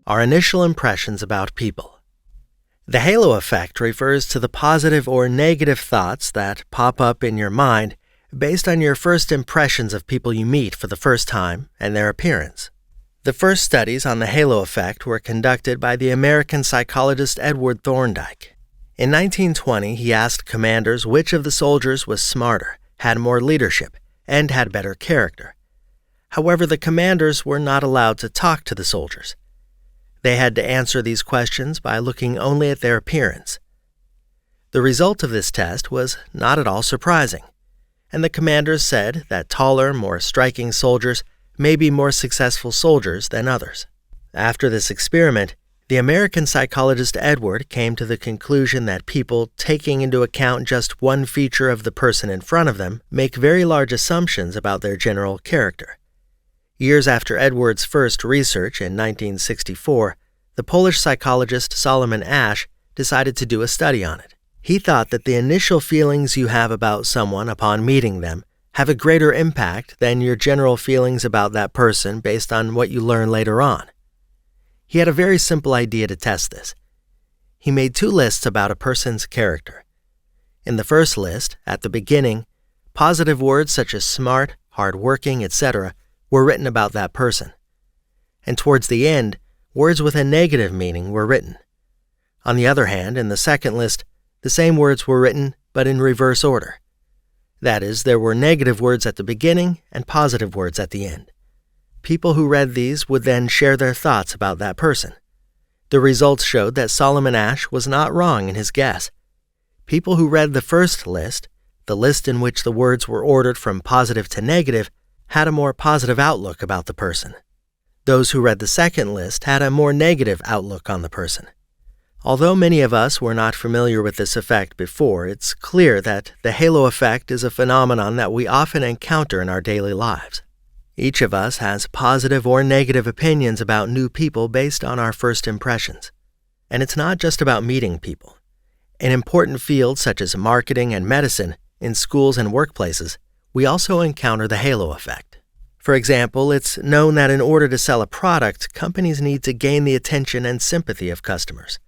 Our initial impressions about people. The halo effect refers to the positive or negative thoughts that pop up in your mind based on your first impressions of people you meet for the first time and their appearance. The first studies on the halo effect were conducted by the American psychologist Edward Thorndike. In 1920, he asked commanders which of the soldiers was smarter, had more leadership, and had better character. However, the commanders were not allowed to talk to the soldiers. They had to answer these questions by looking only at their appearance. The result of this test was not at all surprising, and the commanders said that taller, more striking soldiers may be more successful soldiers than others. After this experiment, the American psychologist Edward came to the conclusion that people, taking into account just one feature of the person in front of them, make very large assumptions about their general character. Years after Edward's first research in 1964, the Polish psychologist Solomon Asch decided to do a study on it. He thought that the initial feelings you have about someone upon meeting them have a greater impact than your general feelings about that person based on what you learn later on. He had a very simple idea to test this. He made 2 lists about a person's character. In the first list, at the beginning, positive words such as smart, hardworking, etc. were written about that person. And towards the end, words with a negative meaning were written. On the other hand, in the second list, the same words were written, but in reverse order. That is, there were negative words at the beginning and positive words at the end. People who read these would then share their thoughts about that person. The results showed that Solomon Asch was not wrong in his guess. People who read the first list, the list in which the words were ordered from positive to negative, had a more positive outlook about the person. Those who read the second list had a more negative outlook on the person. Although many of us were not familiar with this effect before, it's clear that the halo effect is a phenomenon that we often encounter in our daily lives. Each of us has positive or negative opinions about new people based on our first impressions. And it's not just about meeting people. In important fields such as marketing and medicine, in schools and workplaces, we also encounter the halo effect. For example, it's known that in order to sell a product, companies need to gain the attention and sympathy of customers.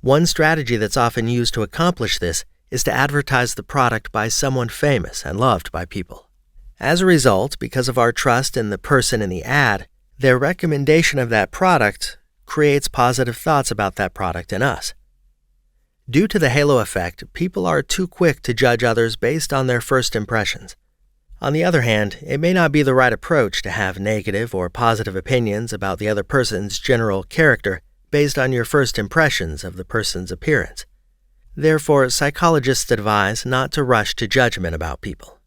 One strategy that's often used to accomplish this is to advertise the product by someone famous and loved by people. As a result, because of our trust in the person in the ad, their recommendation of that product creates positive thoughts about that product in us. Due to the halo effect, people are too quick to judge others based on their first impressions. On the other hand, it may not be the right approach to have negative or positive opinions about the other person's general character based on your first impressions of the person's appearance. Therefore, psychologists advise not to rush to judgment about people.